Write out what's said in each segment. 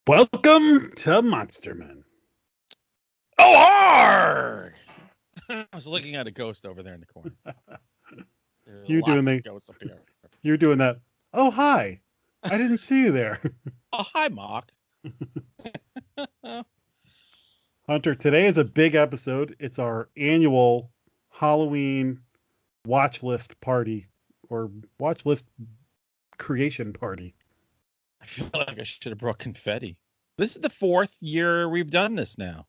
Welcome to Monster Men. Oh, arg! I was looking at a ghost over there in the corner. You're doing Ghosts up here. You're doing that. Oh, hi. I didn't see you there. Oh, hi, Mark. Hunter, today is a big episode. It's our annual Halloween watch list party or watch list creation party. I feel like I should have brought confetti. This is the 4th year we've done this now.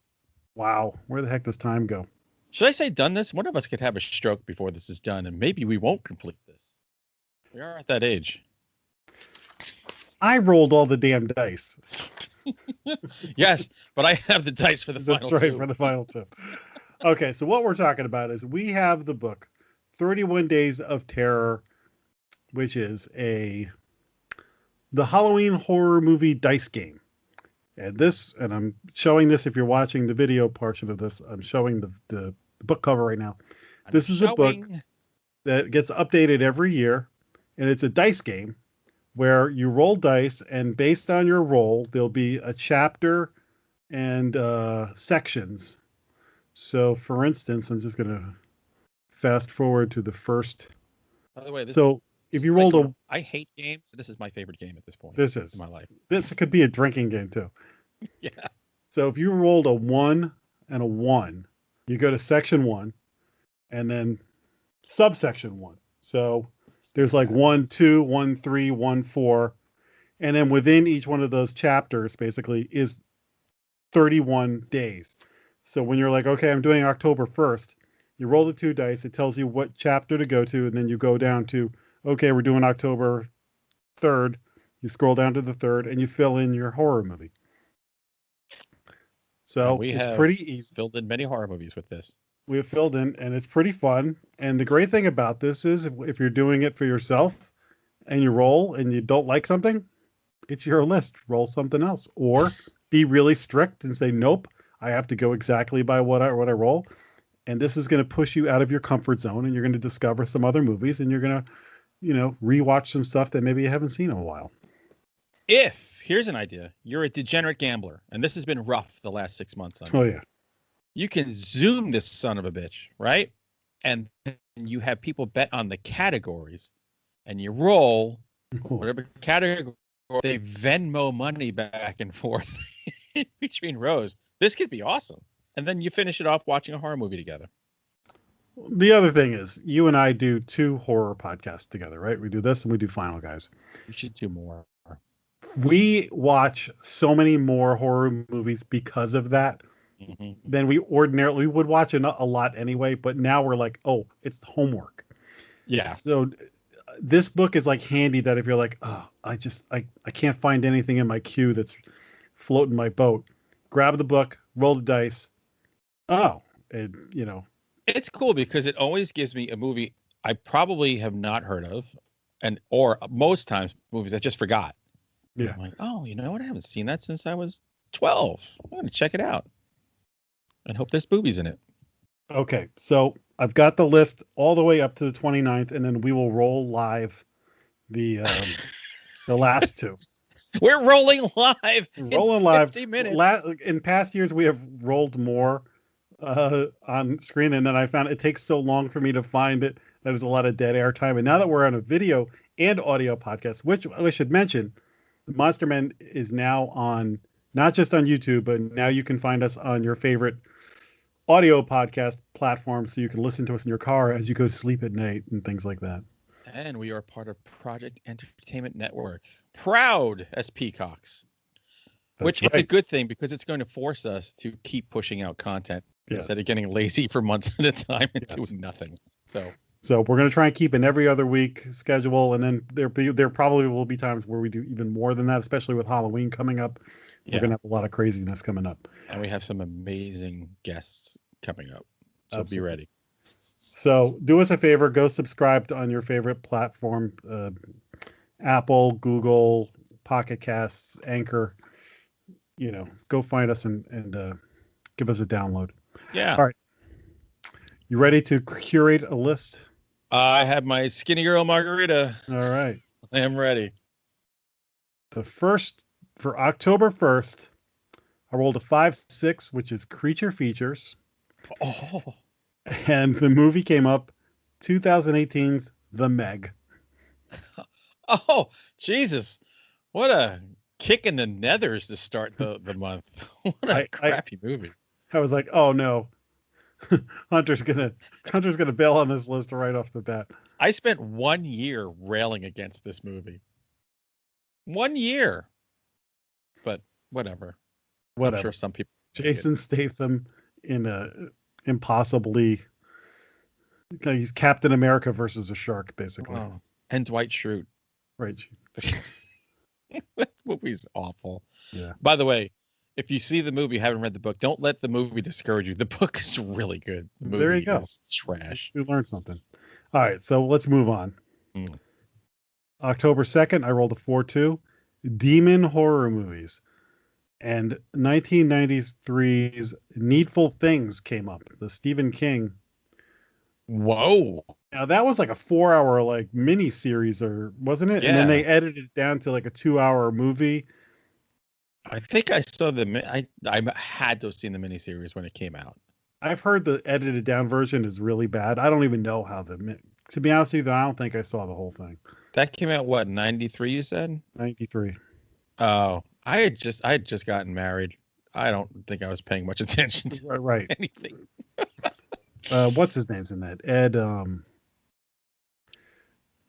Wow. Where the heck does time go? Should I say done this? One of us could have a stroke before this is done, and maybe we won't complete this. We are at that age. I rolled all the damn dice. Yes, but I have the dice for the final That's right, two. for the final two. Okay, so what we're talking about is we have the book 31 Days of Terror, which is the Halloween horror movie dice game. And I'm showing this if you're watching the video portion of this. I'm showing the book cover right now. This is a book that gets updated every year, and it's a dice game where you roll dice, and based on your roll, there'll be a chapter and sections. So, for instance, I'm just going to fast forward to the first. By the way, if you rolled I hate games. So this is my favorite game at this point. This is in my life. This could be a drinking game too. Yeah. So if you rolled a 1 and a 1, you go to section 1, and then subsection 1. So there's like 1, 2, 1, 3, 1, 4, and then within each one of those chapters, basically, is 31 days. So when you're like, okay, I'm doing October 1st, you roll the 2 dice. It tells you what chapter to go to, and then you go down to, okay, we're doing October 3rd. You scroll down to the 3rd, and you fill in your horror movie. So it's pretty easy. Filled in many horror movies with this. We have filled in, and it's pretty fun. And the great thing about this is if you're doing it for yourself and you roll and you don't like something, it's your list. Roll something else. Or be really strict and say, nope, I have to go exactly by what I roll. And this is going to push you out of your comfort zone, and you're going to discover some other movies, and you're going to, rewatch some stuff that maybe you haven't seen in a while. Here's an idea. You're a degenerate gambler, and this has been rough the last 6 months on you. Oh, yeah. You can Zoom this son of a bitch, right? And then you have people bet on the categories, and you roll whatever category. They Venmo money back and forth between rows. This could be awesome. And then you finish it off watching a horror movie together. The other thing is, you and I do 2 horror podcasts together, right? We do this and we do Final Guys. We should do more. We watch so many more horror movies because of that than we ordinarily would watch a lot anyway. But now we're like, oh, it's homework. Yeah. So this book is like handy that if you're like, oh, I can't find anything in my queue that's floating my boat. Grab the book, roll the dice. Oh, and it's cool because it always gives me a movie I probably have not heard of, or most times movies I just forgot. Yeah. I'm like, oh, you know what? I haven't seen that since I was 12. I'm going to check it out and hope there's boobies in it. Okay. So I've got the list all the way up to the 29th, and then we will roll live the last 2. We're rolling live. Rolling live. 50 minutes. In past years, we have rolled more on screen, and then I found it takes so long for me to find it. There's a lot of dead air time. And now that we're on a video and audio podcast, which I should mention, the Monster Men is now on, not just on YouTube, but now you can find us on your favorite audio podcast platform, so you can listen to us in your car as you go to sleep at night and things like that. And we are part of Project Entertainment Network. Proud as peacocks. It's a good thing because it's going to force us to keep pushing out content instead of getting lazy for months at a time and doing nothing. So we're going to try and keep an every other week schedule, and then there probably will be times where we do even more than that, especially with Halloween coming up. We're going to have a lot of craziness coming up. And we have some amazing guests coming up. So Be ready. So do us a favor, go subscribe on your favorite platform, Apple, Google, Pocket Casts, Anchor. Go find us and give us a download. Yeah. All right. You ready to curate a list? I have my skinny girl margarita. All right. I am ready. The first For October 1st, I rolled a 5-6, which is creature features. Oh, And the movie came up 2018's The Meg. oh, Jesus! What a kick in the nethers to start the month. What a crappy movie. I was like, oh no, Hunter's gonna bail on this list right off the bat. I spent 1 year railing against this movie. 1 year, but whatever. I'm sure some people. Jason Statham in a impossibly. He's Captain America versus a shark, basically. Oh, and Dwight Schrute. Right. That movie's awful. Yeah. By the way, if you see the movie, haven't read the book, don't let the movie discourage you. The book is really good. The movie there you go. Is trash. You learned something. All right, so let's move on. October 2nd, I rolled a 4-2. Demon horror movies. And 1993's Needful Things came up. The Stephen King. Whoa. Now that was like a 4-hour like mini series, or wasn't it? Yeah. And then they edited it down to like a 2-hour movie. I think I saw I had to have seen the miniseries when it came out. I've heard the edited down version is really bad. I don't even know how to be honest with you, I don't think I saw the whole thing. That came out what, 93 you said? 93. Oh, I had just gotten married. I don't think I was paying much attention to anything. What's his name's in that? Ed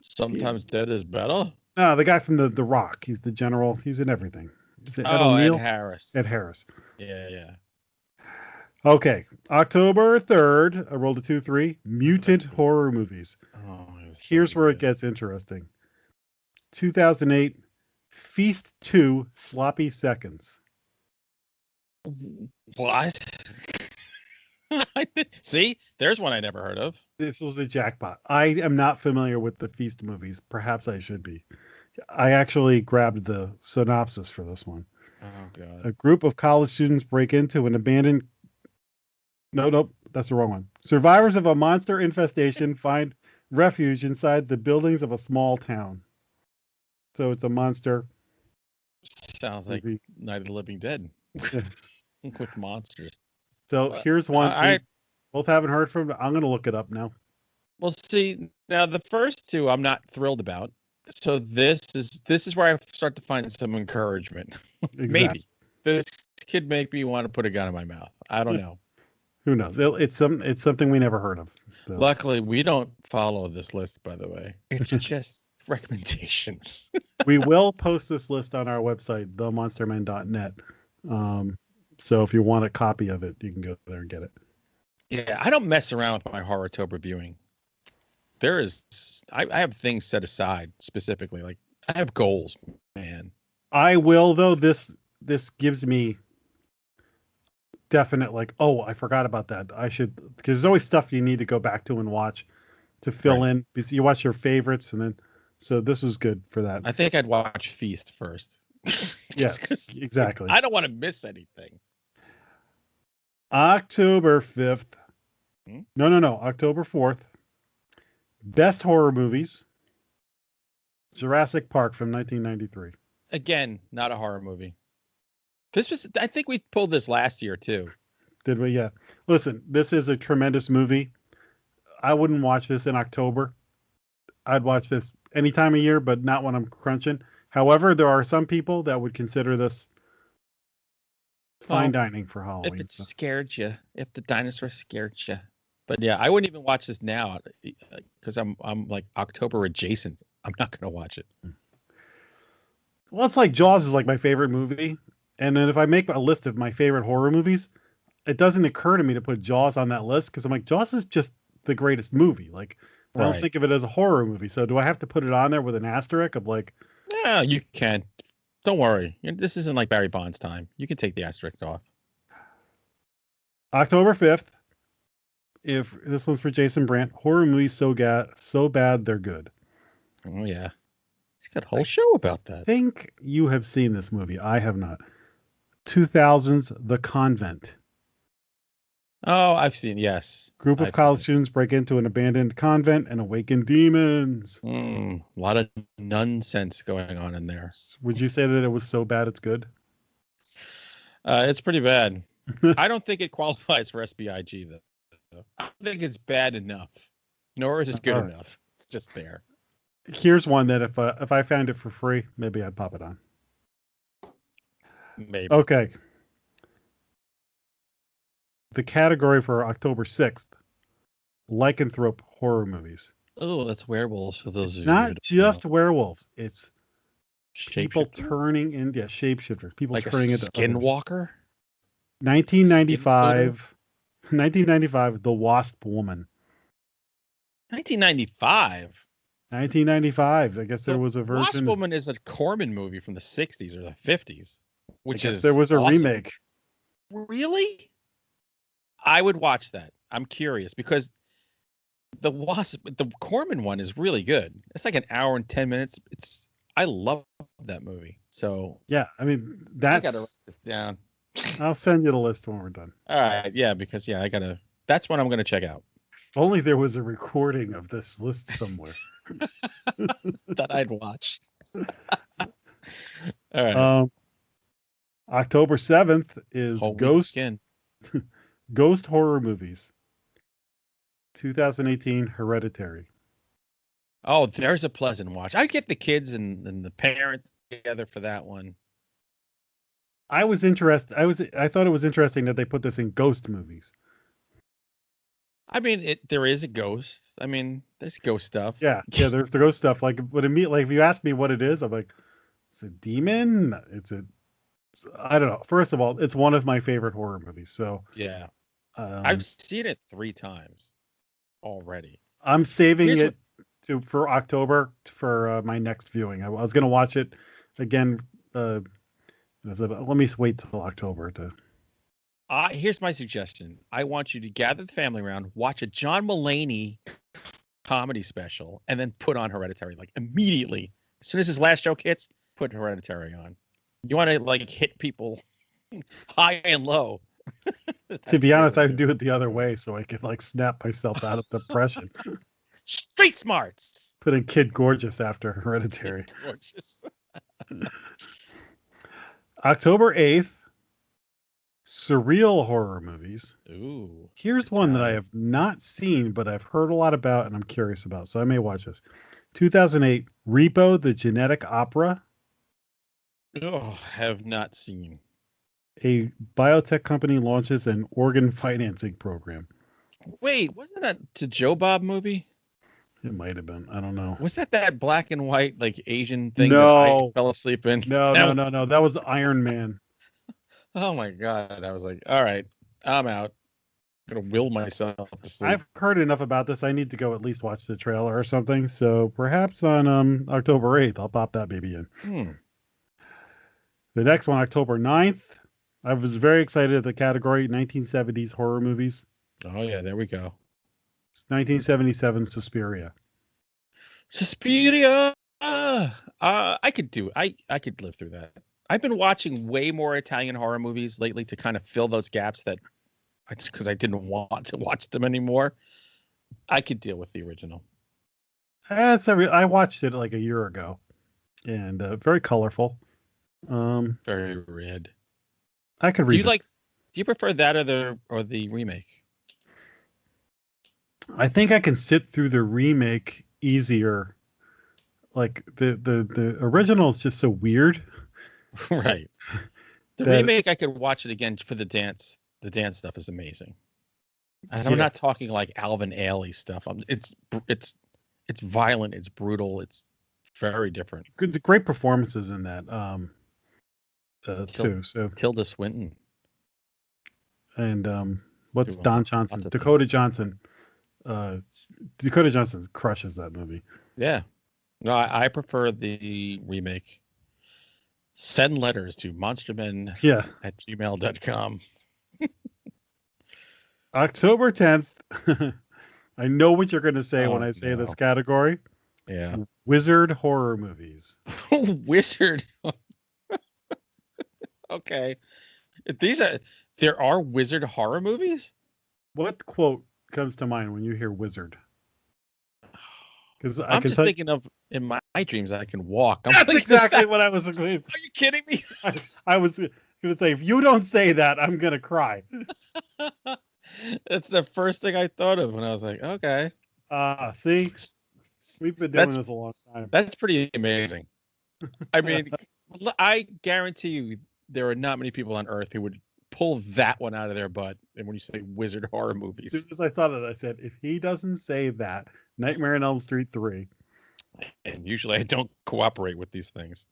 Sometimes Dead is better. No, the guy from the Rock. He's the general. He's in everything. Is it Ed O'Neill? Ed Harris. Ed Harris. Yeah. Okay. October 3rd, I rolled a 2-3. Mutant horror movies. Oh, here's where it gets interesting. 2008, Feast 2, Sloppy Seconds. What? See, there's one I never heard of. This was a jackpot. I am not familiar with the Feast movies. Perhaps I should be. I actually grabbed the synopsis for this one. Oh, God. A group of college students break into an abandoned... Nope, that's the wrong one. Survivors of a monster infestation find refuge inside the buildings of a small town. So it's a monster. Sounds like Night of the Living Dead. With monsters. So here's one thing. Both haven't heard from. I'm going to look it up now. Well, see, now the first two I'm not thrilled about. So this is where I start to find some encouragement. Exactly. Maybe this could make me want to put a gun in my mouth. I don't know. Who knows? It's something we never heard of. So. Luckily, we don't follow this list, by the way. It's just recommendations. We will post this list on our website, themonstermen.net. So if you want a copy of it, you can go there and get it. Yeah, I don't mess around with my Horrortober viewing. I have things set aside specifically. Like I have goals, man. I will though. This gives me definite like, oh, I forgot about that. I should, because there's always stuff you need to go back to and watch to fill in, because you watch your favorites and then. So this is good for that. I think I'd watch Feast first. Yes, exactly. I don't want to miss anything. October 5th. No. October 4th. Best horror movies. Jurassic Park from 1993. Again, not a horror movie. I think we pulled this last year too. Did we? Yeah. Listen, this is a tremendous movie. I wouldn't watch this in October. I'd watch this any time of year, but not when I'm crunching. However, there are some people that would consider this fine dining for Halloween. If it scared you, if the dinosaur scared you. But yeah, I wouldn't even watch this now because I'm like October adjacent. I'm not going to watch it. Well, it's like Jaws is like my favorite movie. And then if I make a list of my favorite horror movies, it doesn't occur to me to put Jaws on that list because I'm like, Jaws is just the greatest movie. Like, I don't think of it as a horror movie. So do I have to put it on there with an asterisk of like... Yeah, you can. Don't worry. This isn't like Barry Bonds time. You can take the asterisk off. October 5th. If this one's for Jason Brandt, horror movies so bad they're good. Oh yeah, he's got a whole show about that. I think you have seen this movie. I have not. 2000's The Convent. Oh, I've seen. Yes, Group of I've seen college it. students break into an abandoned convent and awaken demons. A lot of nonsense going on in there. Would you say that it was so bad it's good? It's pretty bad. I don't think it qualifies for SBIG though. I don't think it's bad enough, nor is it good All right. enough. It's just there. Here's one that if I found it for free, maybe I'd pop it on. Maybe. Okay. The category for October 6th, lycanthrope horror movies. Oh, that's werewolves for those It's of you who not don't just know. werewolves. It's people Shapeshifter? turning into shapeshifters. People Like a turning into others. skinwalker? 1995, 1995, The Wasp Woman. 1995. 1995. I guess there The was a Wasp version. Woman is a Corman movie from the 60s or the 50s, which I guess is there was a awesome. remake. Really? I would watch that. I'm curious because the Corman one is really good. It's like an hour and 10 minutes. I love that movie. So Yeah, I mean I gotta write that's. this down. I'll send you the list when we're done. All right, yeah, because that's what I'm gonna check out. If only there was a recording of this list somewhere. That I'd watch. All right. October 7th is Whole Ghost weekend. Ghost horror movies. 2018 Hereditary. Oh, there's a pleasant watch. I get the kids and the parents together for that one. I was interested. I thought it was interesting that they put this in ghost movies. I mean, there is a ghost. I mean, there's ghost stuff. Yeah, there's the ghost stuff. Like if you ask me what it is, I'm like, it's a demon. I don't know. First of all, it's one of my favorite horror movies. So yeah, I've seen it 3 times already. I'm saving it for October for my next viewing. I was going to watch it again. Let me wait till October to. Here's my suggestion. I want you to gather the family around, watch a John Mulaney comedy special, and then put on Hereditary like immediately. As soon as his last joke hits, put Hereditary on. You want to like hit people high and low. To be honest, I'd do it the other way so I could like snap myself out of depression. Street smarts. Put in Kid Gorgeous after Hereditary. Kid Gorgeous. October 8th, surreal horror movies. Ooh. Here's one that I have not seen, but I've heard a lot about and I'm curious about, so I may watch this. 2008, Repo, the Genetic Opera. Oh, have not seen. A biotech company launches an organ financing program. Wait, wasn't that the Joe Bob movie? It might have been. I don't know. Was that black and white, like Asian thing No. that I fell asleep in? No. That was Iron Man. Oh my God. I was like, all right, I'm out. I'm going to will myself to sleep. I've heard enough about this. I need to go at least watch the trailer or something. So perhaps on October 8th, I'll pop that baby in. The next one, October 9th. I was very excited at the category 1970s horror movies. Oh, yeah, there we go. It's 1977 Suspiria. Suspiria! I could do it. I could live through that. I've been watching way more Italian horror movies lately to kind of fill those gaps because I didn't want to watch them anymore. I could deal with the original. I watched it like a year ago, and very colorful. Very red. I could read. Do you prefer that or the remake? I think I can sit through the remake easier. Like the original is just so weird. Right. The remake, I could watch it again for the dance. The dance stuff is amazing. And I'm not talking like Alvin Ailey stuff. It's violent. It's brutal. It's very different. Great performances in that. Too. So Tilda Swinton. And what's Don Johnson's Dakota Johnson? Dakota Johnson crushes that movie. Yeah. No, I prefer the remake. Send letters to monstermen@gmail.com. October 10th. I know what you're going to say when I say this category. Yeah. Wizard horror movies. Wizard. Okay. There are wizard horror movies? What quote comes to mind when you hear wizard? Because I I'm can just tell you, thinking of in my dreams I can walk. I'm that's thinking of exactly that. what I was going to Are you kidding me? I was going to say, if you don't say that, I'm going to cry. That's the first thing I thought of when I was like, okay. See, we've been doing That's this a long time. that's pretty amazing. I mean, I guarantee you there are not many people on Earth who would pull that one out of their butt. And when you say wizard horror As soon movies, as I saw that, I said, if he doesn't say that, Nightmare on Elm Street 3. and usually I don't cooperate with these things.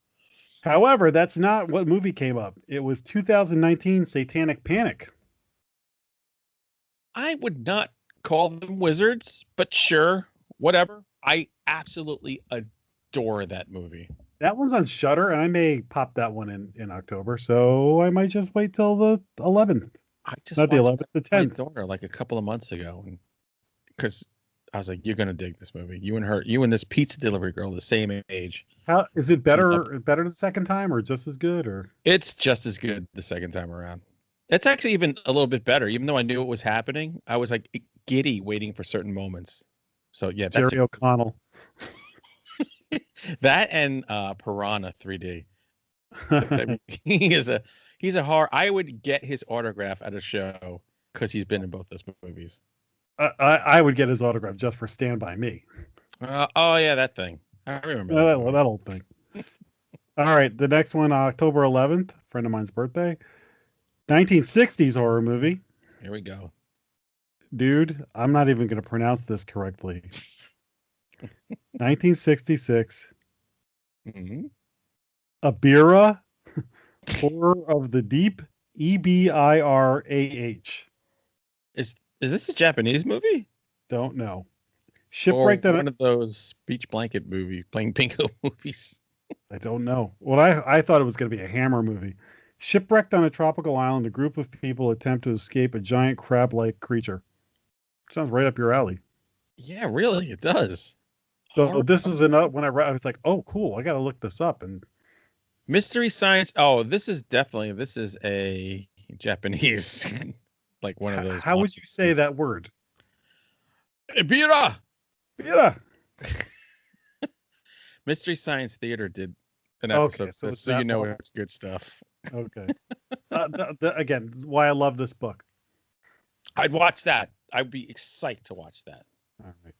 However, that's not what movie came up. It was 2019 Satanic Panic. I would not call them wizards, but sure, whatever. I absolutely adore that movie. That one's on Shudder, and I may pop that one in October. So I might just wait till the 11th. I just Not the watched 11th, that the with my 10th. daughter like a couple of months ago, because I was like, "You're gonna dig this movie. You and this pizza delivery girl, the same age. How is it You love better? Better the second time, or just as good? Or It's just as good the second time around. It's actually even a little bit better. Even though I knew it was happening, I was like giddy waiting for certain moments. So yeah, Jerry O'Connell? that and Piranha 3D. He's a horror. I would get his autograph at a show because he's been in both those movies. I would get his autograph just for Stand By Me. Oh yeah, that thing. I remember That old thing. All right, the next one, October 11th, friend of mine's birthday. 1960s horror movie. Here we go. Dude, I'm not even going to pronounce this correctly. 1966. Mm-hmm. Abira, Horror of the Deep, Ebirah. Is this a Japanese movie? Don't know. Or Shipwrecked on one of those beach blanket movie playing bingo movies? I don't know. Well, I thought it was going to be a Hammer movie. Shipwrecked on a tropical island, a group of people attempt to escape a giant crab-like creature. Sounds right up your alley. Yeah, really, it does. So this was another when I read, I was like, "Oh, cool! I got to look this up." And Mystery Science. Oh, this is a Japanese, like one of those. how would you say that word? Ebira. Yeah. Mystery Science Theater did an Okay, episode of so this, it's so you that know one. it's good stuff. Okay. Again, why I love this book. I'd watch that. I'd be excited to watch that. All right.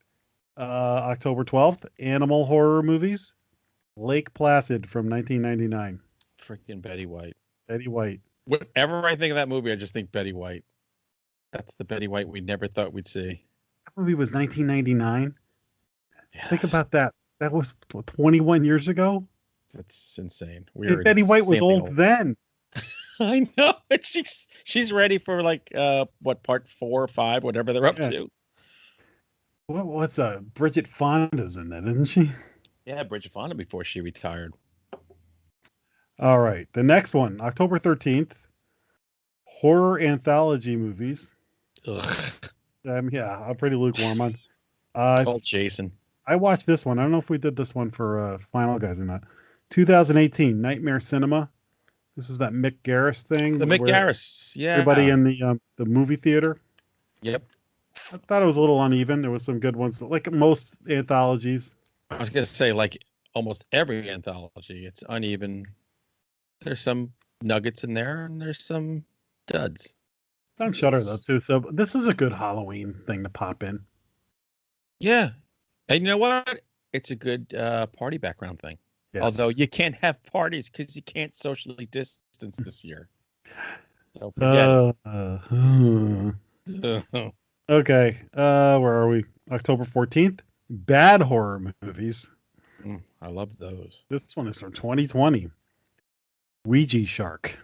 October 12th, animal horror movies. Lake Placid from 1999. Freaking Betty White. Betty White. Whenever I think of that movie, I just think Betty White. That's the Betty White we never thought we'd see. That movie was 1999. Yeah, Think about that. That was 21 years ago. that's insane. And Betty White was old then. I know. She's ready for like part 4 or 5, whatever they're up to. What's Bridget Fonda's in that, isn't she? Yeah, Bridget Fonda before she retired. All right. The next one, October 13th, horror anthology movies. Ugh. Yeah, I'm pretty lukewarm on. Called Jason. I watched this one. I don't know if we did this one for Final Guys or not. 2018, Nightmare Cinema. This is that Mick Garris thing. The Mick Garris. Yeah. Everybody in the movie theater. Yep. I thought it was a little uneven. There was some good ones, like most anthologies. I was going to say, like almost every anthology, it's uneven. There's some nuggets in there, and there's some duds. It's on Shudder though too. So this is a good Halloween thing to pop in. Yeah, and you know what? It's a good party background thing. Yes. Although you can't have parties because you can't socially distance this year. So forget it. Okay. Where are we? October 14th. Bad horror movies. I love those. This one is from 2020. Ouija Shark.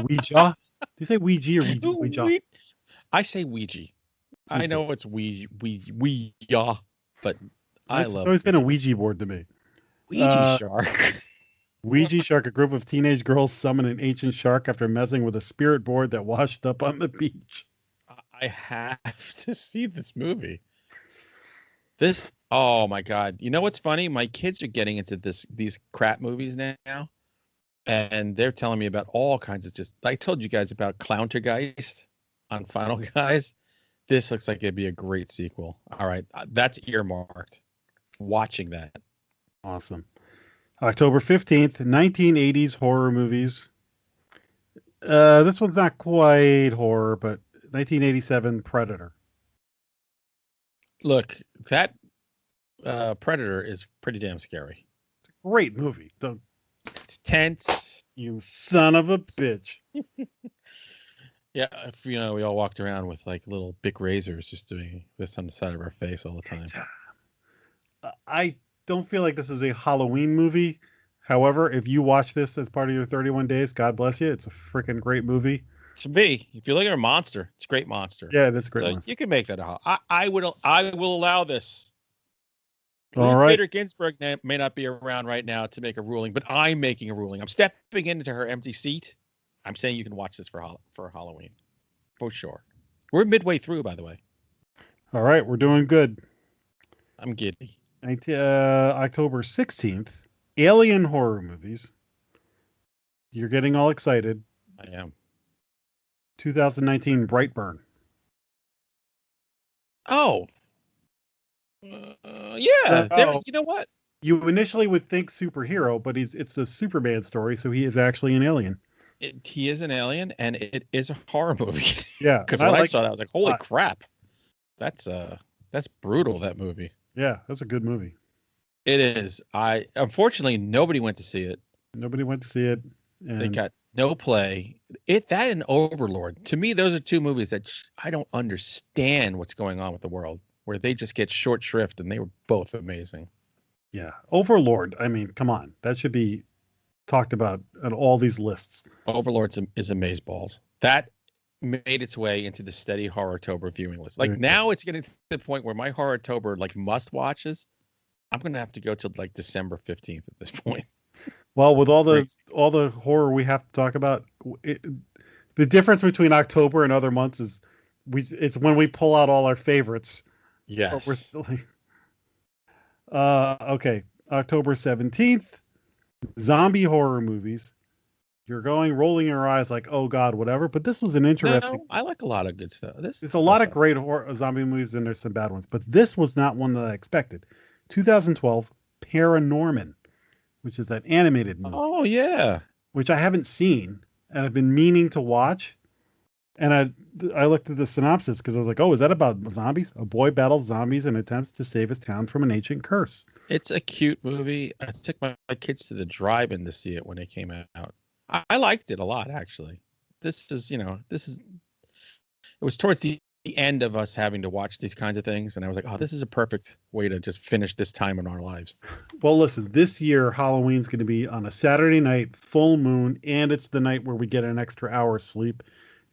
Ouija? Do you say Ouija or Ouija? I say Ouija. I know it's Ouija, but I love it. It's always been a Ouija board to me. Ouija Shark. Ouija Shark, a group of teenage girls summon an ancient shark after messing with a spirit board that washed up on the beach. I have to see this movie. Oh my God. You know what's funny? My kids are getting into these crap movies now. And they're telling me about all kinds of I told you guys about Clowntergeist. on Final Guys. This looks like it'd be a great sequel. All right, that's earmarked. Watching that. Awesome. October 15th, 1980s horror movies. This one's not quite horror, but 1987 Predator. Look, that Predator is pretty damn scary. Great movie. It's tense. You son of a bitch. Yeah, if we all walked around with like little Bic razors, just doing this on the side of our face all the time. I don't feel like this is a Halloween movie. However, if you watch this as part of your 31 days, God bless you. It's a freaking great movie. To me, if you look at a monster, it's a great monster. Yeah, that's a great so monster. You can make that I will allow this. All Ruth right. Bader Ginsburg may not be around right now to make a ruling, but I'm making a ruling. I'm stepping into her empty seat. I'm saying you can watch this for Halloween, for sure. We're midway through, by the way. All right, we're doing good. I'm giddy. October 16th, Alien horror movies. You're getting all excited. I am. 2019 Brightburn. Oh. Yeah. You know what? You initially would think superhero, but it's a Superman story, so he is actually an alien. He is an alien, and it is a horror movie. Yeah. Because when I saw that, I was like, holy crap. That's brutal, that movie. Yeah, that's a good movie. It is. Unfortunately, nobody went to see it. Nobody went to see it. And they got no play. That and Overlord. To me, those are two movies that I don't understand what's going on with the world, where they just get short shrift, and they were both amazing. Yeah. Overlord. I mean, come on. That should be talked about on all these lists. Overlord is amazeballs. That made its way into the steady Horrortober viewing list. Like now it's getting to the point where my Horrortober like must watches, I'm going to have to go till like December 15th at this point. Well, with all the horror we have to talk about, the difference between October and other months is it's when we pull out all our favorites. Yes. But we're still okay. October 17th, zombie horror movies. You're rolling your eyes like, oh God, whatever. But this was an interesting. No, I like a lot of good stuff. There's a lot of great zombie movies, and there's some bad ones. But this was not one that I expected. 2012, Paranorman, which is that animated movie. Oh yeah, which I haven't seen, and I've been meaning to watch. And I looked at the synopsis because I was like, oh, is that about zombies? A boy battles zombies and attempts to save his town from an ancient curse. It's a cute movie. I took my kids to the drive-in to see it when it came out. I liked it a lot, actually. It was towards the end of us having to watch these kinds of things, and I was like, oh, this is a perfect way to just finish this time in our lives. Well, listen, this year Halloween's going to be on a Saturday night, full moon, and it's the night where we get an extra hour sleep.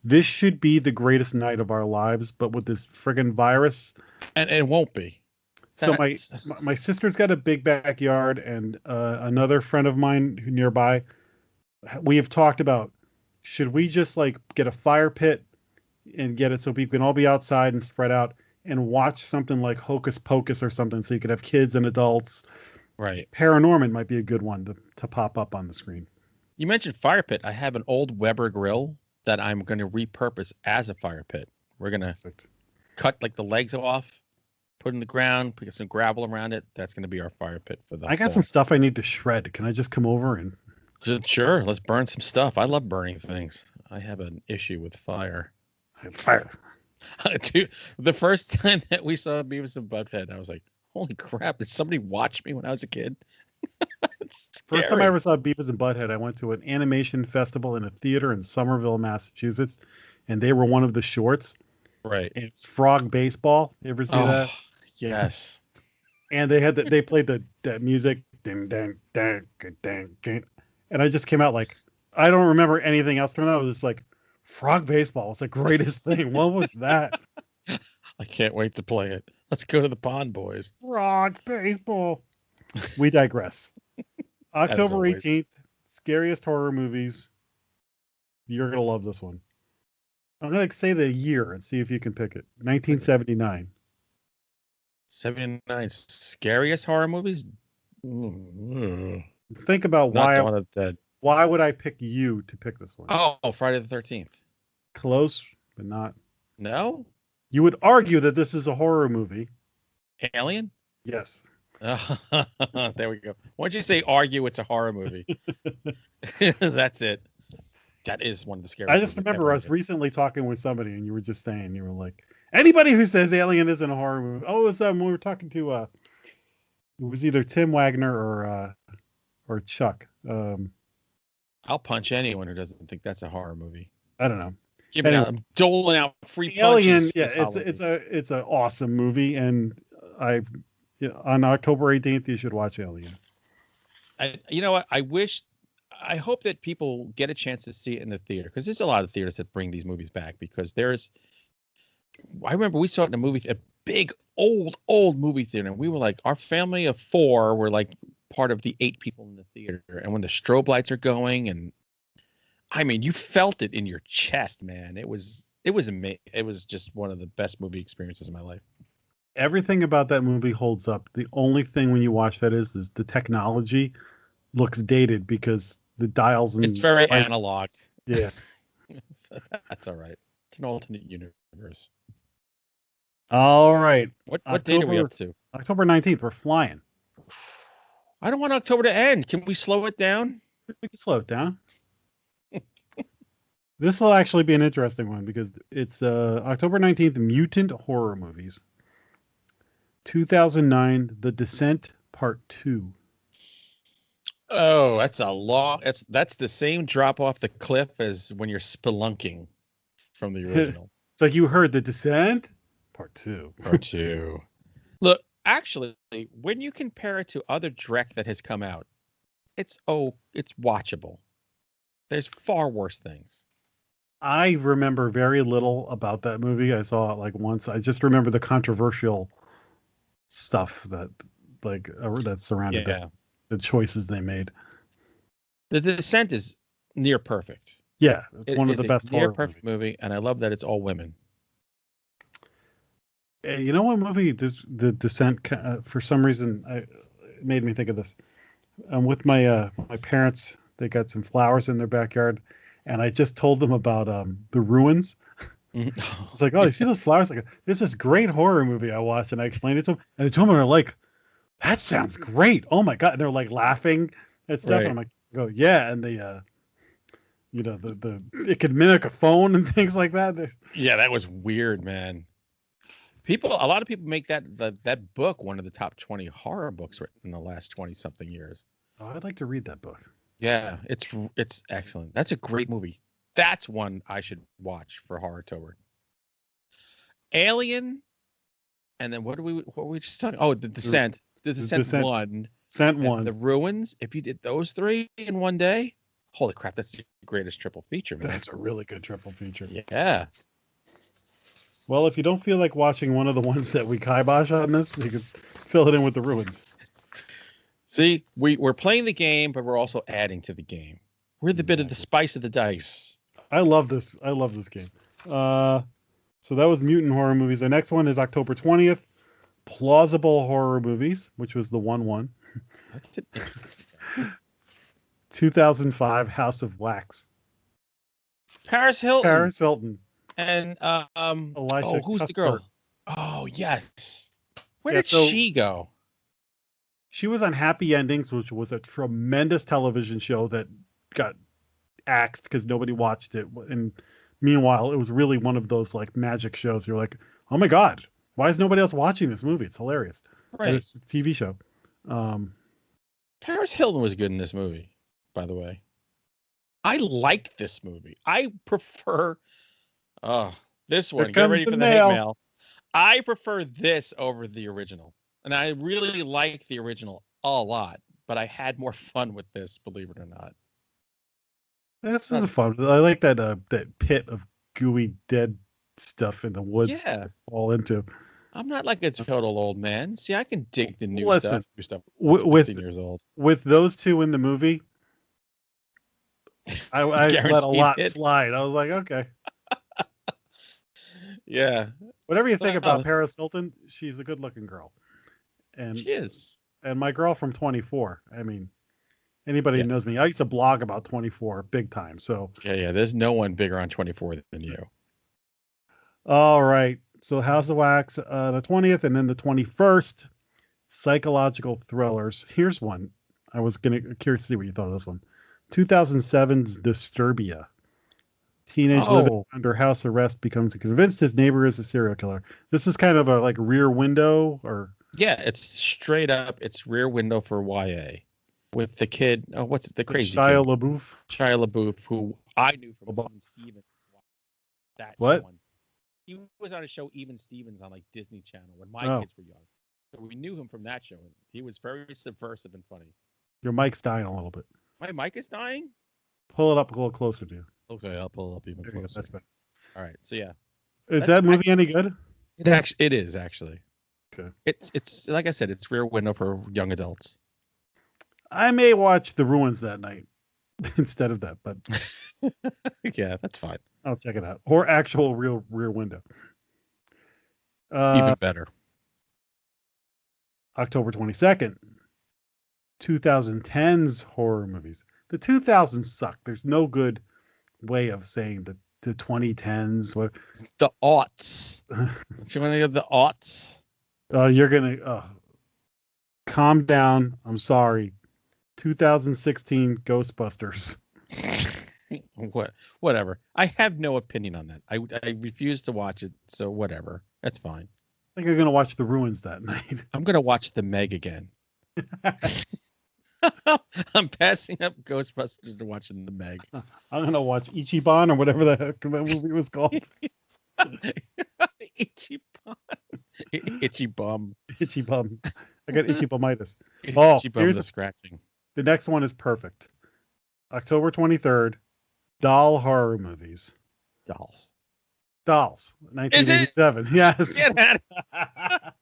This should be the greatest night of our lives, but with this friggin' virus, and it won't be. So my sister's got a big backyard, and another friend of mine who nearby, we have talked about, should we just like get a fire pit and get it so people can all be outside and spread out and watch something like Hocus Pocus or something, so you could have kids and adults. Right. Paranorman might be a good one to pop up on the screen. You mentioned fire pit. I have an old Weber grill that I'm going to repurpose as a fire pit. We're going to cut like the legs off, put in the ground, put some gravel around it. That's going to be our fire pit for the I got some stuff I need to shred. Can I just come over and... Sure, let's burn some stuff. I love burning things. I have an issue with fire. Fire. Dude, the first time that we saw Beavis and Butthead, I was like, holy crap, did somebody watch me when I was a kid? First time I ever saw Beavis and Butthead, I went to an animation festival in a theater in Somerville, Massachusetts, and they were one of the shorts. Right. And it's Frog Baseball. You ever see that? Yes. And they played that music. Ding, ding, ding, ding, ding. And I just came out like, I don't remember anything else from that. It was just like, Frog Baseball was the greatest thing. What was that? I can't wait to play it. Let's go to the pond, boys. Frog Baseball. We digress. October 18th, scariest horror movies. You're going to love this one. I'm going to say the year and see if you can pick it. 1979. 79 scariest horror movies? Think about why would I pick you to pick this one? Oh, Friday the 13th. Close, but not. No? You would argue that this is a horror movie. Alien? Yes. There we go. Once you say argue, it's a horror movie. That's it. That is one of the scariest I just movies remember ever us made. recently talking with somebody, and you were just saying, you were like, anybody who says Alien isn't a horror movie. Oh, it was we were talking to it was either Tim Wagner or Chuck. I'll punch anyone who doesn't think that's a horror movie. I don't know. Giving Anyway, out, doling out free Alien, punches. yeah, it's an awesome movie, and on October 18th you should watch Alien. You know what? I hope that people get a chance to see it in the theater, because there's a lot of theaters that bring these movies back, because I remember we saw it in a big old movie theater, and we were like, our family of 4 were like part of the 8 people in the theater, and when the strobe lights are going, and I mean, you felt it in your chest, man. It was amazing. It was just one of the best movie experiences of my life. Everything about that movie holds up. The only thing when you watch that is the technology looks dated because the dials and It's very lights. analog. Yeah. That's all right. It's an alternate universe. All right. What date are we up to? October 19th. We're flying. I don't want October to end. Can we slow it down? We can slow it down. This will actually be an interesting one because it's October 19th, Mutant Horror Movies. 2009, The Descent Part 2. Oh, that's the same drop off the cliff as when you're spelunking from the original. It's like you heard The Descent Part 2. Part 2. Look, actually, when you compare it to other Drek that has come out, it's watchable. There's far worse things. I remember very little about that movie. I saw it like once. I just remember the controversial stuff that surrounded the choices they made. The Descent is near perfect. Yeah, it's one of the best near perfect movie, and I love that it's all women. You know what movie? The Descent. For some reason, it made me think of this. With my parents, they got some flowers in their backyard, and I just told them about The Ruins. It's like, oh, you see those flowers? Like, there's this great horror movie I watched, and I explained it to them, and they told me, they're like, that sounds great. Oh my god! And they're like laughing and stuff. Right. And I'm like, oh yeah, and the it could mimic a phone and things like that. Yeah, that was weird, man. A lot of people make that book one of the top 20 horror books written in the last 20 something years. Oh, I'd like to read that book. Yeah, it's excellent. That's a great movie. That's one I should watch for Horrortober. Alien, and then what were we just talking? Oh, The Descent. The Descent 1. Descent 1. The Ruins. If you did those 3 in one day, holy crap, that's the greatest triple feature, man. That's a really good triple feature. Yeah. Well, if you don't feel like watching one of the ones that we kibosh on this, you could fill it in with The Ruins. See, we're playing the game, but we're also adding to the game. We're the bit of the spice of the dice. I love this game. So that was Mutant Horror Movies. The next one is October 20th. Plausible Horror Movies, which was the 1-1. 2005 House of Wax. Paris Hilton. And Elijah who's Cuthbert. the girl? Oh, yes. Where did she go? She was on Happy Endings, which was a tremendous television show that got axed because nobody watched it. And meanwhile, it was really one of those like magic shows. You're like, oh my god, why is nobody else watching this movie? It's hilarious. Right. It's a TV show. Paris Hilton was good in this movie, by the way. I like this movie. I prefer this one. Get ready for the hate mail. I prefer this over the original. And I really like the original a lot, but I had more fun with this, believe it or not. This is fun. I like that pit of gooey dead stuff in the woods. Yeah. Fall into. I'm not like a total old man. See, I can dig the new stuff. With 15 years old. With those two in the movie, I let a lot slide. I was like, okay. Yeah. Whatever you think about Paris Hilton, she's a good-looking girl. And she is. And my girl from 24. I mean, anybody who knows me, I used to blog about 24 big time. So yeah, there's no one bigger on 24 than you. All right. So House of Wax, the 20th, and then the 21st, psychological thrillers. Here's one. I was curious to see what you thought of this one. 2007's Disturbia. Teenage living Oh, under house arrest becomes convinced his neighbor is a serial killer. This is kind of a like Rear Window or yeah, it's straight up. It's Rear Window for YA with the kid. Oh, what's it? The with crazy Shia kid, LaBeouf. Shia LaBeouf, who I knew from Even Stevens. That What? show on he was on a show Even Stevens on like Disney Channel when my Oh, kids were young. So we knew him from that show. And he was very subversive and funny. your mic's dying a little bit. My mic is dying. Pull it up a little closer to you. Okay, I'll pull it up even There you go. closer. That's better. All right, so yeah, Is that's that movie any good? it is actually. Okay. It's like I said, it's Rear Window for young adults. I may watch The Ruins that night instead of that, but Yeah, that's fine. I'll check it out. Or actual real Rear Window. Even better. October 22nd, 2010's horror movies. The 2000s suck. There's no good way of saying the 2010s. What The aughts. Do you want to hear the aughts? you're gonna calm down. I'm sorry. 2016 Ghostbusters. Whatever. I have no opinion on that. I refuse to watch it, so whatever. That's fine. I think I'm gonna watch The Ruins that night. I'm gonna watch the Meg again. I'm passing up Ghostbusters to watching the Meg. I'm gonna watch Ichiban or whatever the heck that movie was called. Itchy bum. Itchy bum. Itchy bum. I got itchy bumitis. Itchy bum here's the scratching. The next one is perfect. October 23rd, doll horror movies. Dolls. Dolls, Is it? 1987. Yes. Get that.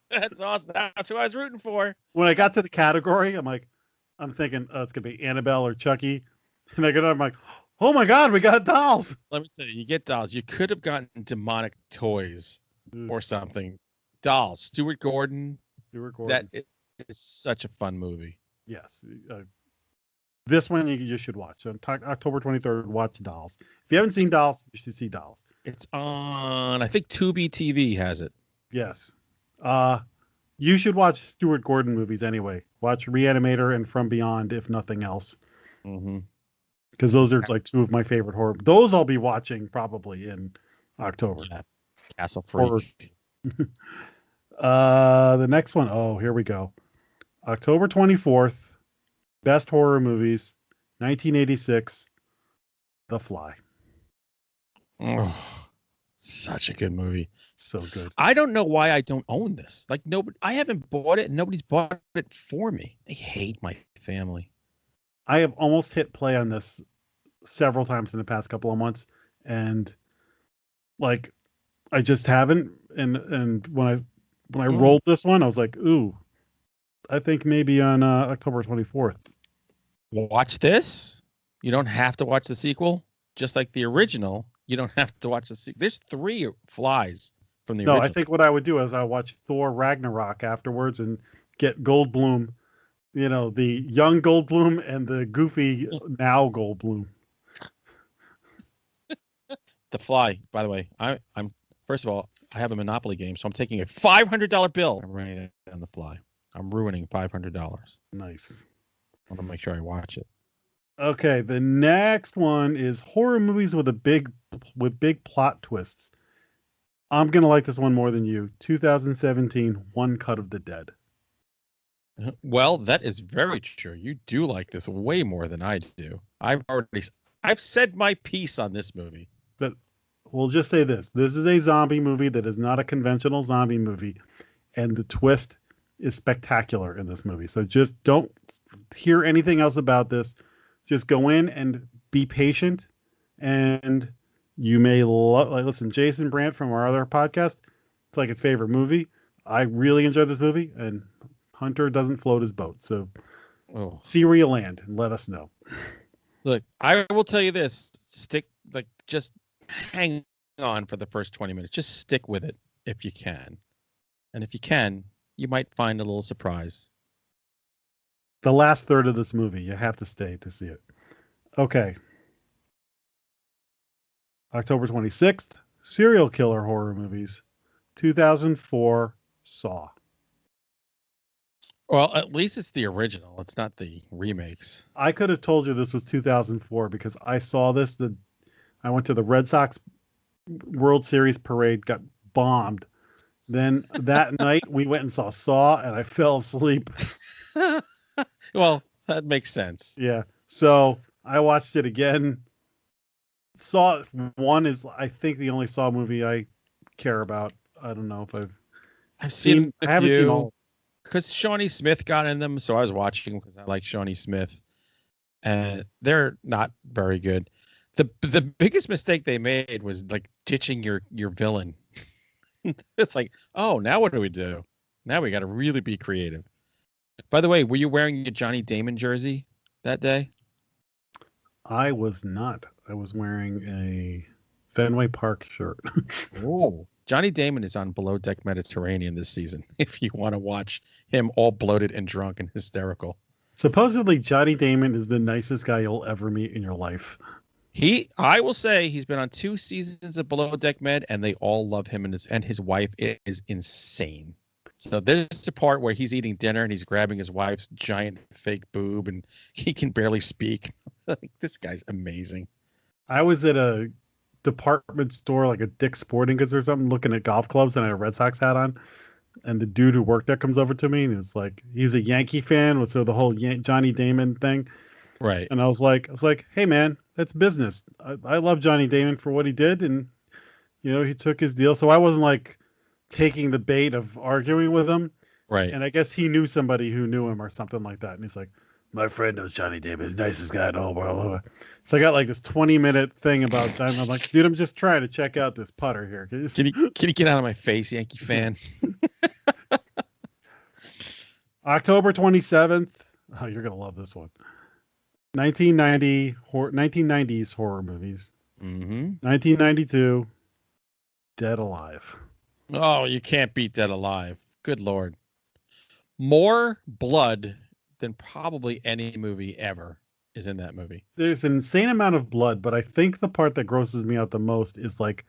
That's awesome. That's who I was rooting for. When I got to the category, I'm thinking, oh, it's gonna be Annabelle or Chucky, and I'm like, oh my god, we got dolls. Let me tell you, you get dolls. You could have gotten demonic toys Ugh. or something. Dolls. Stuart Gordon. You recording? That is such a fun movie. Yes. This one you should watch. On October 23rd, watch Dolls. If you haven't seen Dolls, you should see Dolls. It's on, I think Tubi TV has it. Yes. You should watch Stuart Gordon movies anyway. Watch Reanimator and From Beyond, if nothing else. Mm-hmm. Because those are like two of my favorite horror. Those I'll be watching probably in October. Yeah. Castle Freak. The next one. Oh, here we go. October 24th. Best horror movies. 1986. The Fly. Oh, such a good movie. So good. I don't know why I don't own this. Like nobody, I haven't bought it, and nobody's bought it for me. I hate my family. I have almost hit play on this several times in the past couple of months, and like I just haven't. And when I rolled this one, I was like, ooh, I think maybe on October 24th. Watch this. You don't have to watch the sequel. Just like the original, you don't have to watch the sequel. There's 3 flies from the original. I think what I would do is I watch Thor Ragnarok afterwards and get Goldblum, the young Goldblum and the goofy now Goldblum. The Fly, by the way, I'm first of all, I have a Monopoly game, so I'm taking a $500 bill. I'm writing it on The Fly. I'm ruining $500. Nice. I want to make sure I watch it. Okay, the next one is horror movies with big plot twists. I'm gonna like this one more than you. 2017, One Cut of the Dead. Well, that is very true. You do like this way more than I do. I've said my piece on this movie. But we'll just say this. This is a zombie movie that is not a conventional zombie movie, and the twist is spectacular in this movie. So just don't hear anything else about this. Just go in and be patient, and you may listen. Jason Brandt from our other podcast, it's like his favorite movie. I really enjoyed this movie, and Hunter doesn't float his boat. So see where you land and let us know. Look, I will tell you this: just hang on for the first 20 minutes. Just stick with it if you can, and if you can, you might find a little surprise. The last third of this movie, you have to stay to see it. Okay. October 26th, serial killer horror movies. 2004 Saw. Well, at least it's the original. It's not the remakes. I could have told you this was 2004 because I saw this. I went to the Red Sox World Series parade, got bombed. Then that night we went and saw, and I fell asleep. Well, that makes sense. Yeah. So I watched it again. Saw 1 is, I think, the only Saw movie I care about. I don't know if I've seen I haven't seen all. Because Shawnee Smith got in them, so I was watching because I like Shawnee Smith, and they're not very good. The biggest mistake they made was like ditching your villain. It's like, oh, now what do we do? Now we got to really be creative. By the way, were you wearing your Johnny Damon jersey that day? I was not. I was wearing a Fenway Park shirt. Oh, Johnny Damon is on Below Deck Mediterranean this season. If you want to watch him all bloated and drunk and hysterical. Supposedly, Johnny Damon is the nicest guy you'll ever meet in your life. I will say he's been on 2 seasons of Below Deck Med, and they all love him, and his wife is insane. So there's a part where he's eating dinner and he's grabbing his wife's giant fake boob, and he can barely speak. Like, this guy's amazing. I was at a department store, like a Dick's Sporting Goods or something, looking at golf clubs, and I had a Red Sox hat on. And the dude who worked there comes over to me, and it's like, he's a Yankee fan with sort of the whole Johnny Damon thing. Right. And I was like, hey man, that's business. I love Johnny Damon for what he did, and he took his deal. So I wasn't like taking the bait of arguing with him. Right. And I guess he knew somebody who knew him or something like that. And he's like, my friend knows Johnny Damon. He's the nicest guy in the whole world. So I got like this 20-minute thing about Diamond. I'm like, dude, I'm just trying to check out this putter here. Can you get out of my face, Yankee fan? October 27th. Oh, you're going to love this one. 1990s horror movies. Mm-hmm. 1992, Dead Alive. Oh, you can't beat Dead Alive. Good Lord. More blood than probably any movie ever is in that movie. There's an insane amount of blood, but I think the part that grosses me out the most is like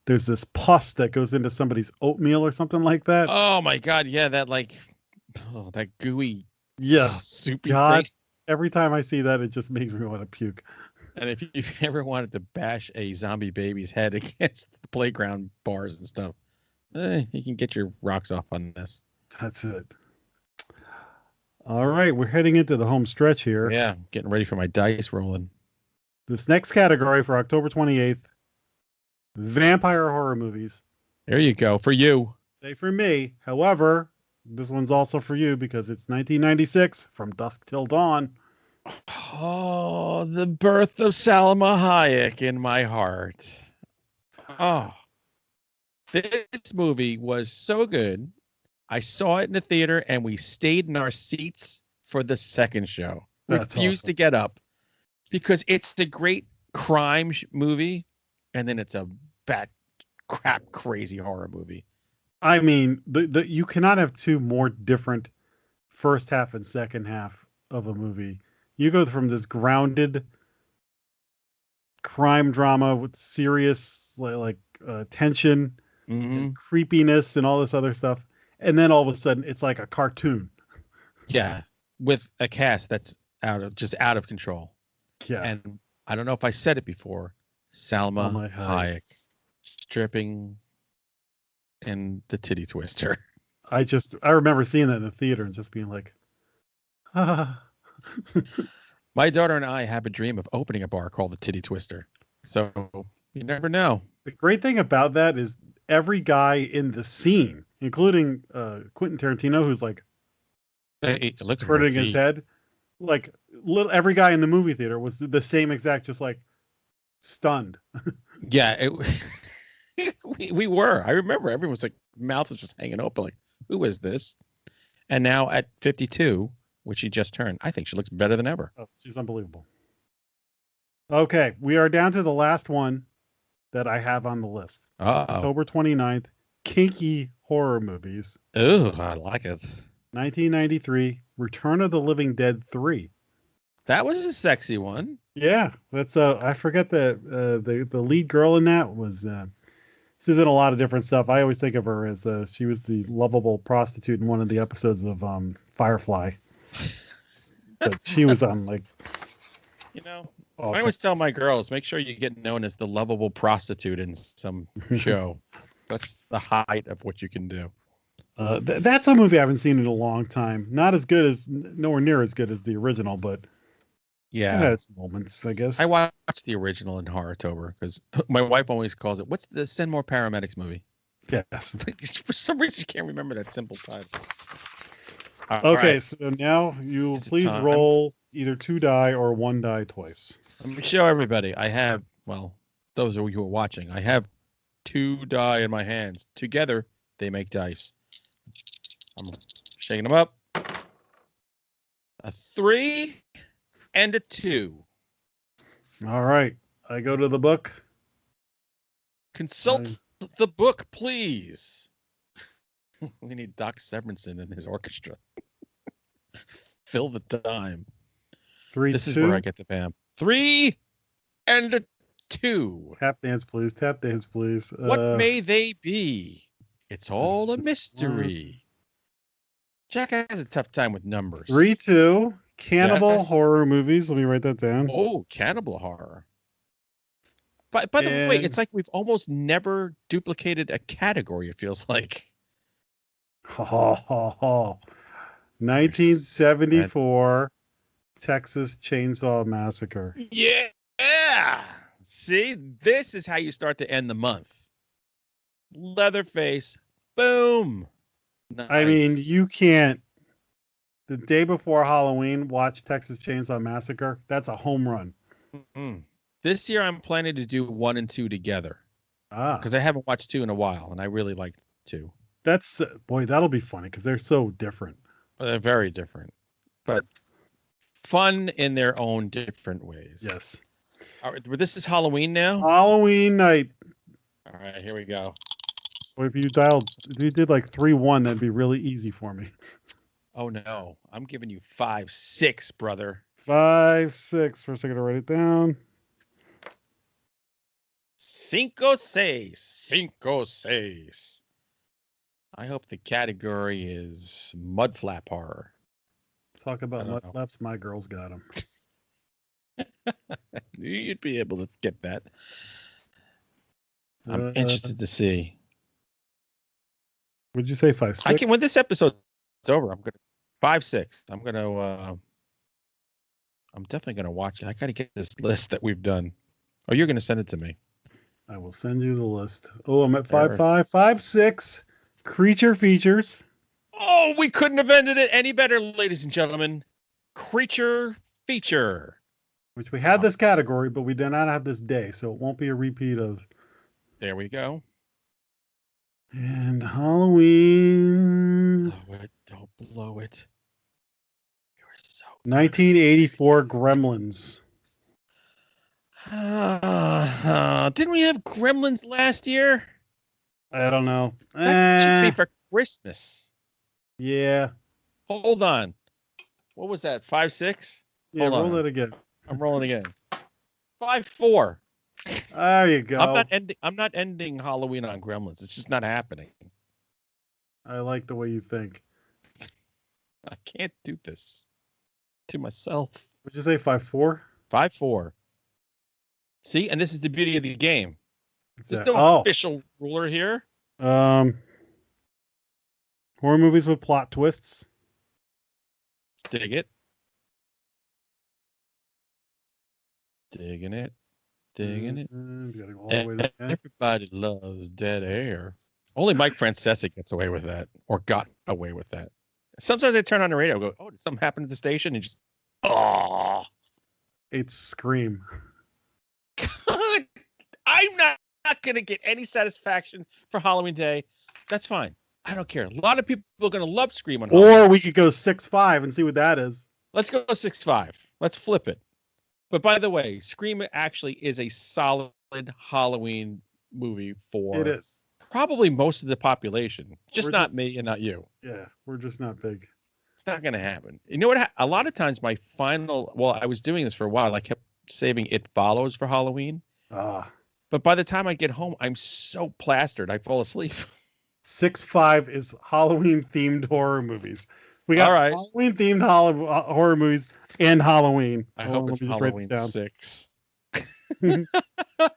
there's this pus that goes into somebody's oatmeal or something like that. Oh my God. Yeah. That that gooey. Yeah. Soupy God. thing. Every time I see that, it just makes me want to puke. And if you've ever wanted to bash a zombie baby's head against the playground bars and stuff, you can get your rocks off on this. That's it. All right, we're heading into the home stretch here. Yeah, getting ready for my dice rolling. This next category for October 28th, vampire horror movies. There you go. For you. Say for me. However, this one's also for you because it's 1996, From Dusk Till Dawn. Oh, the birth of Salma Hayek in my heart. Oh, this movie was so good. I saw it in the theater and we stayed in our seats for the second show. That's Refused awesome. to get up because it's a great crime movie and then it's a bat crap crazy horror movie. I mean, you cannot have two more different first half and second half of a movie. You go from this grounded crime drama with serious like tension and creepiness and all this other stuff. And then all of a sudden it's like a cartoon. Yeah. With a cast that's out of control. Yeah. And I don't know if I said it before. Salma Hayek stripping in the titty twister. I remember seeing that in the theater and just being like, ah. My daughter and I have a dream of opening a bar called the Titty Twister. So you never know. The great thing about that is every guy in the scene, including Quentin Tarantino, who's like turning his head, like every guy in the movie theater was the same exact, just like stunned. Yeah, we were. I remember everyone was like, mouth was just hanging open, like, who is this? And now at 52, which she just turned, I think she looks better than ever. Oh, she's unbelievable. Okay, we are down to the last one that I have on the list. October 29th, kinky horror movies. Oh, I like it. 1993, Return of the Living Dead 3. That was a sexy one. Yeah, that's I forget the lead girl in that was She's in a lot of different stuff. I always think of her as she was the lovable prostitute in one of the episodes of Firefly. But she was on like, You know, all I always tell my girls, make sure you get known as the lovable prostitute in some show. That's the height of what you can do. That's a movie I haven't seen in a long time. Not as good as, nowhere near as good as the original, but it Yeah. had its moments, I guess. I watched the original in Horrortober because my wife always calls it, what's the Send More Paramedics movie? Yes. For some reason, you can't remember that simple title. All Okay, right. so now you Is it please time? roll either 2 die or 1 die twice. Let me show everybody. I have, well, those of you who are watching, I have 2 die in my hands. Together, they make dice. I'm shaking them up. A 3 and a 2. All right, I go to the book. Consult the book, please. We need Doc Severinsen and his orchestra. Fill the time. 3, This 2. is where I get the Pam. 3 and a 2. Tap dance, please. Tap dance, please. What may they be? It's all a mystery. Jack has a tough time with numbers. 3, 2. Cannibal Yes. horror movies. Let me write that down. Oh, cannibal horror. By the way, it's like we've almost never duplicated a category, it feels like. 1974 Texas Chainsaw Massacre. Yeah. See, this is how you start to end the month. Leatherface. Boom. Nice. I mean, you can't. The day before Halloween, watch Texas Chainsaw Massacre. That's a home run. Mm-hmm. This year, I'm planning to do 1 and 2 together. Because I haven't watched 2 in a while, and I really like 2. That's, boy, that'll be funny because they're so different. They're very different, but fun in their own different ways. Yes. All right, this is Halloween now. Halloween night. All right, here we go. Well, if you did like 3-1, that'd be really easy for me. Oh no, I'm giving you 5-6, brother. 5-6. First, I gotta write it down. 5-6. I hope the category is mud flap horror. Talk about mud flaps. My girls got them. You'd be able to get that. I'm interested to see. Would you say 5-6? I can, when this episode's over, I'm gonna 5-6. I'm definitely gonna watch it. I gotta get this list that we've done. Oh, you're gonna send it to me. I will send you the list. Oh, I'm at 5-5. 5-6. Creature features. Oh, we couldn't have ended it any better, ladies and gentlemen. Creature feature. Which we had this category, but we do not have this day, so it won't be a repeat of. There we go. And Halloween. Blow it. Don't blow it. You're so 1984 Gremlins. Didn't we have Gremlins last year? I don't know. That should be for Christmas. Yeah. Hold on. What was that? 5-6? Yeah, roll it again. I'm rolling again. 5-4. There you go. I'm not ending Halloween on Gremlins. It's just not happening. I like the way you think. I can't do this to myself. Would you say 5-4? 5-4. See, and this is the beauty of the game. There's no official ruler here. Horror movies with plot twists. Dig it. Digging it. Digging it. Gotta go all the way to the end. Everybody loves dead air. Only Mike Francesa gets away with that, or got away with that. Sometimes I turn on the radio and go, oh, did something happen at the station? And just, oh. It's Scream. God, I'm not going to get any satisfaction for Halloween Day. That's fine. I don't care. A lot of people are going to love Scream on Halloween. Or we could go 6-5 and see what that is. Let's go 6-5. Let's flip it. But by the way, Scream actually is a solid Halloween movie for it is probably most of the population. Just not me and not you. Yeah, we're just not big. It's not going to happen. You know what? A lot of times my final, well, I was doing this for a while. I kept saving It Follows for Halloween. But But by the time I get home, I'm so plastered, I fall asleep. 6-5 is Halloween-themed horror movies. We got All right. Halloween-themed horror movies and Halloween. I hope it's let me just write this Halloween down. 6.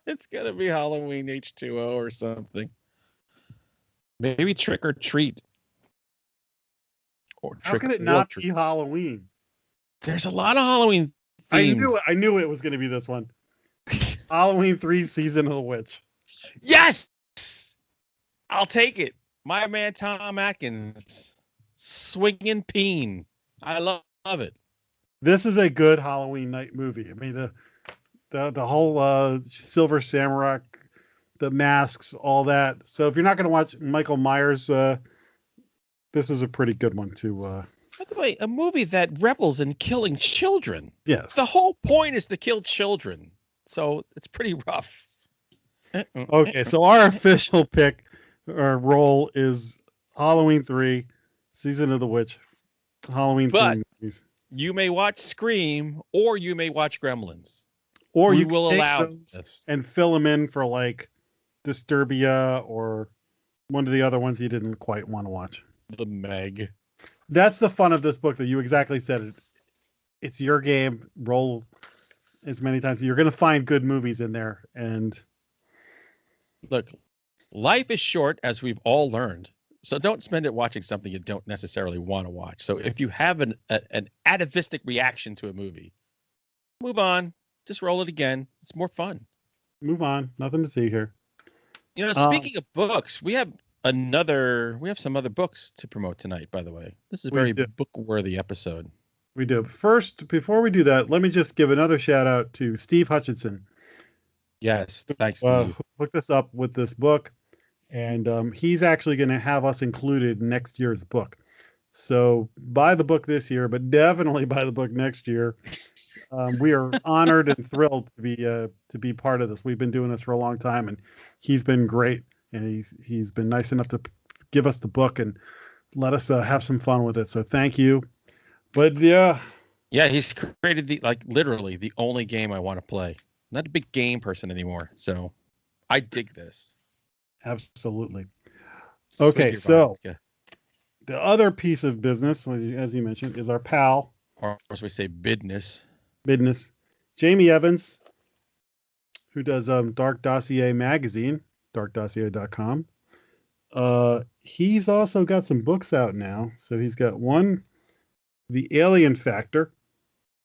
It's going to be Halloween H2O or something. Maybe Trick or Treat. Or How Trick could it or not Treat. be Halloween? There's a lot of Halloween themes. I knew it was going to be this one. Halloween 3 Season of the Witch. Yes! I'll take it. My man Tom Atkins. Swinging Peen. I love it. This is a good Halloween night movie. I mean, the whole Silver Samurai, the masks, all that. So if you're not going to watch Michael Myers, this is a pretty good one to. By the way, a movie that revels in killing children. Yes. The whole point is to kill children. So it's pretty rough. Okay, so our official pick or role is Halloween 3, Season of the Witch, Halloween But movies. You may watch Scream or you may watch Gremlins. Or we you will take allow those this and fill them in for like Disturbia or one of the other ones you didn't quite want to watch. The Meg. That's the fun of this book that you exactly said it. It's your game. Roll as many times. You're going to find good movies in there. And look, life is short, as we've all learned. So don't spend it watching something you don't necessarily want to watch. So if you have an atavistic reaction to a movie, move on. Just roll it again. It's more fun. Move on. Nothing to see here. You know, speaking of books, we have some other books to promote tonight, by the way. This is a very book-worthy episode. We do. First, before we do that, let me just give another shout out to Steve Hutchison. Yes, thanks, Steve. Hooked us up with this book, and he's actually going to have us included in next year's book. So buy the book this year, but definitely buy the book next year. We are honored and thrilled to be part of this. We've been doing this for a long time, and he's been great, and he's been nice enough to give us the book and let us have some fun with it. So thank you. But yeah, he's created literally the only game I want to play. I'm not a big game person anymore, so I dig this. Absolutely. Okay, so the other piece of business, as you mentioned, is our pal, or as we say, business, Jamie Evans, who does Dark Dossier magazine, darkdossier.com. He's also got some books out now. So he's got one, The Alien Factor,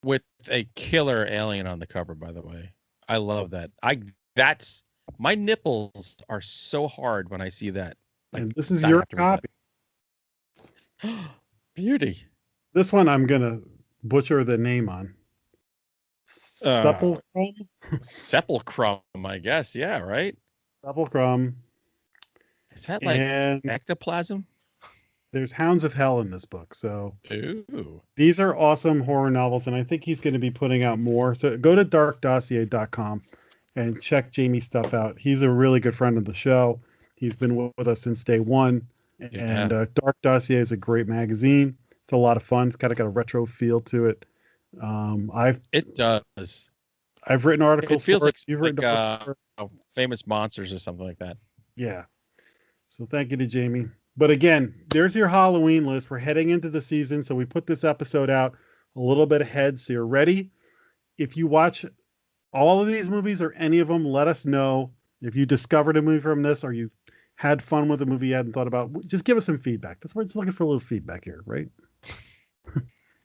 with a killer alien on the cover, by the way. I love that. My nipples are so hard when I see that. And this is your copy. Beauty. This one I'm gonna butcher the name on. Sepulchrum? Sepulchrum, I guess. Yeah, right? Sepulchrum. Is that like ectoplasm? There's Hounds of Hell in this book. So ooh. These are awesome horror novels, and I think he's going to be putting out more. So go to darkdossier.com and check Jamie's stuff out. He's a really good friend of the show. He's been with us since day one. And Dark Dossier is a great magazine. It's a lot of fun. It's kind of got a retro feel to it. It does. I've written articles. It feels for like, it. You've written Famous Monsters or something like that. Yeah. So thank you to Jamie. But again, there's your Halloween list. We're heading into the season, so we put this episode out a little bit ahead, so you're ready. If you watch all of these movies or any of them, let us know. If you discovered a movie from this or you had fun with a movie you hadn't thought about, just give us some feedback. That's why we're just looking for a little feedback here, right?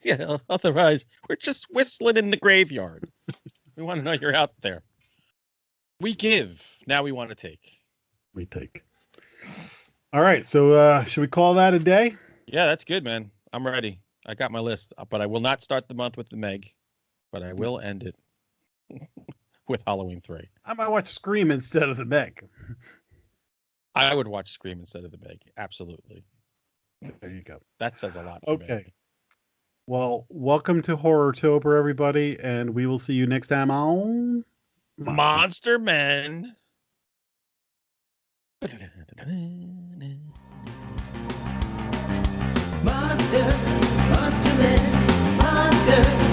Yeah, otherwise we're just whistling in the graveyard. We want to know you're out there. We give. Now we want to take. We take. All right, so should we call that a day? Yeah, that's good, man. I'm ready. I got my list, but I will not start the month with the Meg, but I will end it with Halloween 3. I might watch Scream instead of the Meg. I would watch Scream instead of the Meg. Absolutely. There you go. That says a lot. Okay. Well, welcome to Horrortober, everybody, and we will see you next time on Monster Men. Monster, Monster Man, Monster.